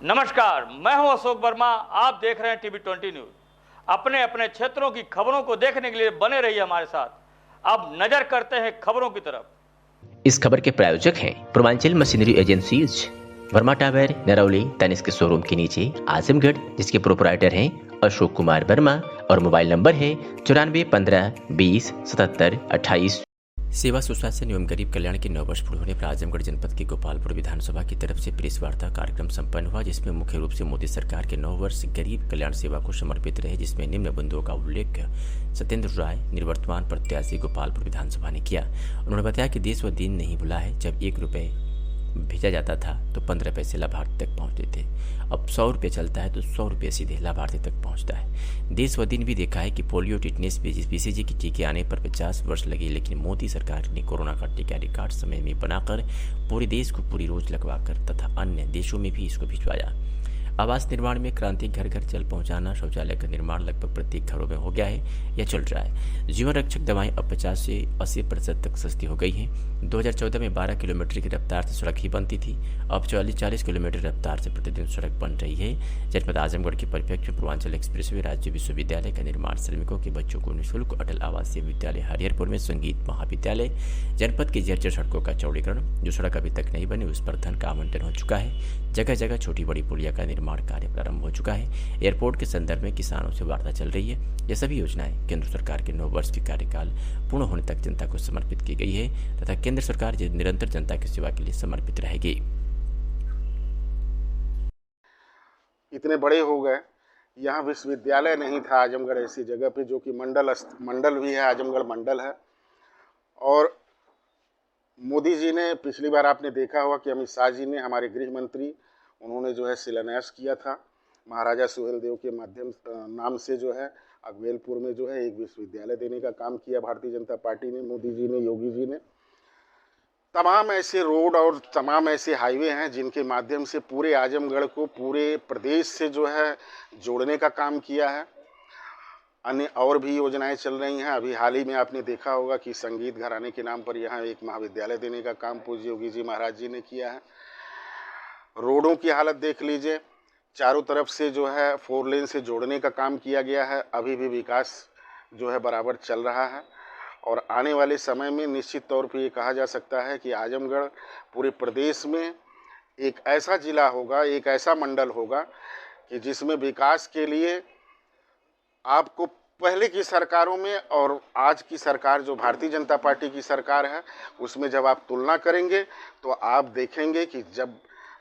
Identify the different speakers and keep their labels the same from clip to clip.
Speaker 1: नमस्कार, मैं हूं अशोक वर्मा। आप देख रहे हैं टीवी 20 न्यूज। अपने अपने क्षेत्रों की खबरों को देखने के लिए बने रहिए हमारे साथ। अब नजर करते हैं खबरों की तरफ।
Speaker 2: इस खबर के प्रायोजक हैं Purvanchal machinery agencies, Verma tower, Narauli, Tanishq showroom के नीचे, आजमगढ़, जिसके प्रोपराइटर हैं अशोक कुमार वर्मा और मोबाइल नंबर है 9415207728। सेवा सुशासन एवं गरीब कल्याण के 9 वर्ष पूर्ण होने पर आजमगढ़ जनपद की गोपालपुर विधानसभा की तरफ से प्रेस वार्ता कार्यक्रम संपन्न हुआ, जिसमें मुख्य रूप से मोदी सरकार के 9 वर्ष गरीब कल्याण सेवा को समर्पित रहे, जिसमें निम्न बिंदुओं का उल्लेख सत्येंद्र राय, निवर्तमान प्रत्याशी गोपालपुर विधानसभा ने किया। उन्होंने बताया कि देश व दिन नहीं भुला है। जब 1 रुपये भेजा जाता था तो 15 पैसे लाभार्थी तक पहुंचते थे। अब 100 रुपये चलता है तो 100 रुपये सीधे लाभार्थी तक पहुंचता है। देश व दिन भी देखा है कि पोलियो, टिटनेस, बीसीजी की टीके आने पर 50 वर्ष लगे, लेकिन मोदी सरकार ने कोरोना का टीका रिकॉर्ड समय में बनाकर पूरे देश को पूरी रोज लगवाकर तथा अन्य देशों में भी इसको भिजवाया। आवास निर्माण में क्रांति, घर घर जल पहुंचाना, शौचालय का निर्माण लगभग प्रत्येक घरों में हो गया है या चल रहा है। जीवन रक्षक दवाएं अब 50 से 80% तक सस्ती हो गई हैं। 2014 में 12 किलोमीटर की रफ्तार से सड़क ही बनती थी, अब 40 किलोमीटर रफ्तार से प्रतिदिन सड़क बन रही है। जनपद आजमगढ़ के परिप्रेक्ष्य में पूर्वांचल एक्सप्रेसवे राज्य विश्वविद्यालय का निर्माण, श्रमिकों के बच्चों को निःशुल्क अटल आवासीय विद्यालय हरिहरपुर में, संगीत महाविद्यालय, जनपद की जर्जर सड़कों का चौड़ीकरण, जो सड़क अभी तक नहीं बनी उस पर धन का आवंटन हो चुका है। जगह जगह छोटी बड़ी पुलिया का निर्माण कार्य प्रारंभ हो चुका है। एयरपोर्ट के संदर्भ में किसानों से वार्ता चल रही है। ये सभी योजनाएं केंद्र सरकार के 9 वर्ष के कार्यकाल पूर्ण होने तक जनता को समर्पित की गई है तथा केंद्र सरकार निरंतर जनता की सेवा के लिए समर्पित रहेगी।
Speaker 3: इतने बड़े हो गए, यहाँ विश्वविद्यालय नहीं था आजमगढ़ ऐसी जगह पे, जो कि मंडल भी है, आजमगढ़ मंडल है। और मोदी जी ने, पिछली बार आपने देखा होगा कि अमित शाह जी ने, हमारे गृह मंत्री, उन्होंने जो है शिलान्यास किया था महाराजा सुहेलदेव के माध्यम नाम से, जो है अगवेलपुर में जो है एक विश्वविद्यालय देने का काम किया भारतीय जनता पार्टी ने, मोदी जी ने, योगी जी ने। तमाम ऐसे रोड और तमाम ऐसे हाईवे हैं जिनके माध्यम से पूरे आजमगढ़ को पूरे प्रदेश से जो है जोड़ने का काम किया है। अन्य और भी योजनाएं चल रही हैं। अभी हाल ही में आपने देखा होगा कि संगीत घराने के नाम पर यहाँ एक महाविद्यालय देने का काम पूज्य योगी जी महाराज जी ने किया है। रोडों की हालत देख लीजिए, चारों तरफ से जो है 4 लेन से जोड़ने का काम किया गया है। अभी भी विकास जो है बराबर चल रहा है और आने वाले समय में निश्चित तौर पे ये कहा जा सकता है कि आजमगढ़ पूरे प्रदेश में एक ऐसा जिला होगा, एक ऐसा मंडल होगा कि जिसमें विकास के लिए आपको पहले की सरकारों में और आज की सरकार, जो भारतीय जनता पार्टी की सरकार है, उसमें जब आप तुलना करेंगे तो आप देखेंगे कि जब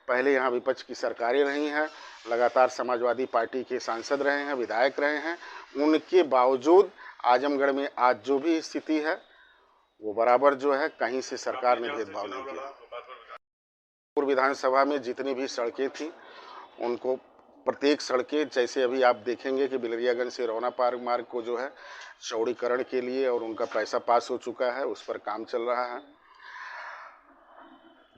Speaker 3: पहले यहाँ विपक्ष की सरकारें रही हैं, लगातार समाजवादी पार्टी के सांसद रहे हैं, विधायक रहे हैं, उनके बावजूद आजमगढ़ में आज जो भी स्थिति है वो बराबर जो है, कहीं से सरकार ने भेदभाव नहीं किया। पूर्व विधानसभा में जितनी भी सड़कें थी उनको प्रत्येक सड़कें, जैसे अभी आप देखेंगे कि बिलरियागंज से रौना पार्क मार्ग को जो है चौड़ीकरण के लिए और उनका पैसा पास हो चुका है, उस पर काम चल रहा है।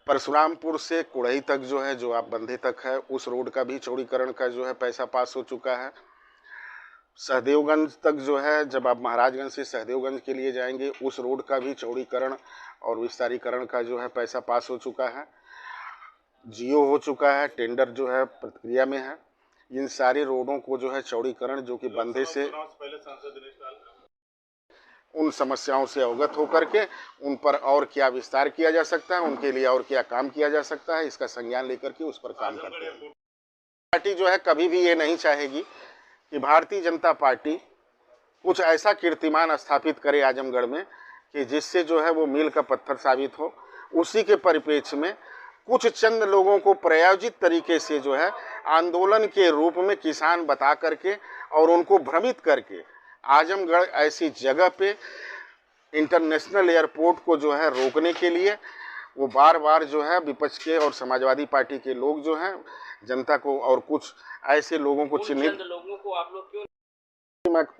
Speaker 3: परशुरामपुर से कुड़ई तक जो है, जो आप बंधे तक है, उस रोड का भी चौड़ीकरण का जो है पैसा पास हो चुका है। सहदेवगंज तक जो है, जब आप महाराजगंज से सहदेवगंज के लिए जाएंगे, उस रोड का भी चौड़ीकरण और विस्तारीकरण का जो है पैसा पास हो चुका है। जियो हो चुका है, टेंडर जो है प्रक्रिया में है। इन सारे रोडों को जो है चौड़ीकरण, जो कि बंधे से उन समस्याओं से अवगत होकर के उन पर और क्या विस्तार किया जा सकता है, उनके लिए और क्या काम किया जा सकता है, इसका संज्ञान लेकर के उस पर काम करते हैं। पार्टी जो है कभी भी ये नहीं चाहेगी कि भारतीय जनता पार्टी कुछ ऐसा कीर्तिमान स्थापित करे आजमगढ़ में कि जिससे जो है वो मील का पत्थर साबित हो। उसी के परिप्रेक्ष्य में कुछ चंद लोगों को प्रायोजित तरीके से जो है आंदोलन के रूप में किसान बता करके और उनको भ्रमित करके आजमगढ़ ऐसी जगह पे इंटरनेशनल एयरपोर्ट को जो है रोकने के लिए वो बार बार जो है विपक्ष के और समाजवादी पार्टी के लोग जो हैं जनता को और कुछ ऐसे लोगों को चिन्हित,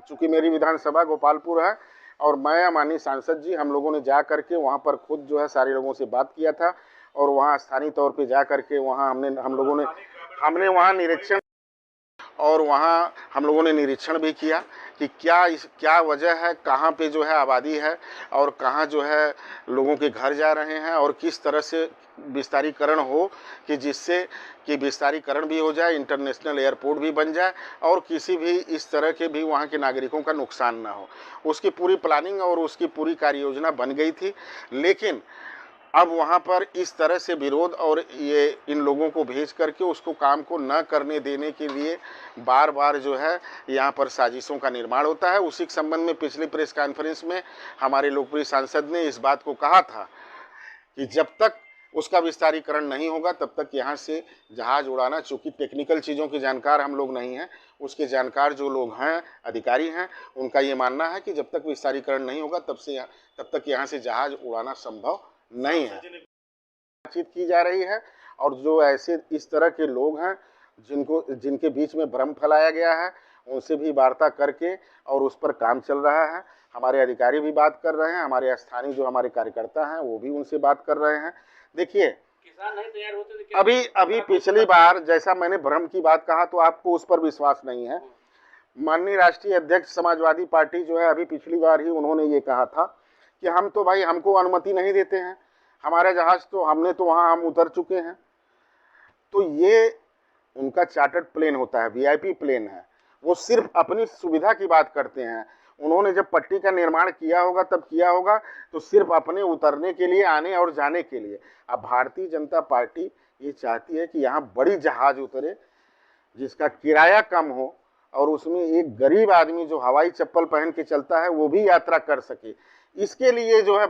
Speaker 3: चूँकि मेरी विधानसभा गोपालपुर है और मैं माननीय सांसद जी, हम लोगों ने जा करके वहाँ पर खुद जो है सारे लोगों से बात किया था और वहाँ स्थानीय तौर पे जा करके वहाँ हमने वहाँ निरीक्षण और वहाँ हम लोगों ने निरीक्षण भी किया कि क्या वजह है, कहाँ पे जो है आबादी है और कहाँ जो है लोगों के घर जा रहे हैं और किस तरह से विस्तारीकरण हो कि जिससे कि विस्तारीकरण भी हो जाए, इंटरनेशनल एयरपोर्ट भी बन जाए और किसी भी इस तरह के भी वहाँ के नागरिकों का नुकसान ना हो। उसकी पूरी प्लानिंग और उसकी पूरी कार्य योजना बन गई थी, लेकिन अब वहाँ पर इस तरह से विरोध और ये इन लोगों को भेज करके उसको काम को न करने देने के लिए बार बार जो है यहाँ पर साजिशों का निर्माण होता है। उसी के संबंध में पिछली प्रेस कॉन्फ्रेंस में हमारे लोकप्रिय सांसद ने इस बात को कहा था कि जब तक उसका विस्तारीकरण नहीं होगा तब तक यहाँ से जहाज़ उड़ाना, चूँकि टेक्निकल चीज़ों के जानकार हम लोग नहीं हैं, उसके जानकार जो लोग हैं, अधिकारी हैं, उनका ये मानना है कि जब तक विस्तारीकरण नहीं होगा तब तक यहाँ से जहाज़ उड़ाना संभव नहीं है। बातचीत की जा रही है और जो ऐसे इस तरह के लोग हैं जिनके बीच में भ्रम फैलाया गया है, उनसे भी वार्ता करके और उस पर काम चल रहा है। हमारे अधिकारी भी बात कर रहे हैं, हमारे स्थानीय जो हमारे कार्यकर्ता हैं वो भी उनसे बात कर रहे हैं। देखिए, किसान नहीं तैयार होते तो अभी पिछली बार जैसा मैंने भ्रम की बात कहा तो आपको उस पर विश्वास नहीं है। माननीय राष्ट्रीय अध्यक्ष समाजवादी पार्टी जो है, अभी पिछली बार ही उन्होंने ये कहा था कि हम तो भाई हमको अनुमति नहीं देते हैं, हमारा जहाज़ तो हमने तो वहाँ हम उतर चुके हैं। तो ये उनका चार्टर्ड प्लेन होता है, वीआईपी प्लेन है, वो सिर्फ अपनी सुविधा की बात करते हैं। उन्होंने जब पट्टी का निर्माण किया होगा तब किया होगा तो सिर्फ अपने उतरने के लिए, आने और जाने के लिए। अब भारतीय जनता पार्टी ये चाहती है कि यहाँ बड़ी जहाज़ उतरे जिसका किराया कम हो और उसमें एक गरीब आदमी जो हवाई चप्पल पहन के चलता है वो भी यात्रा कर सके। इसके लिए जो है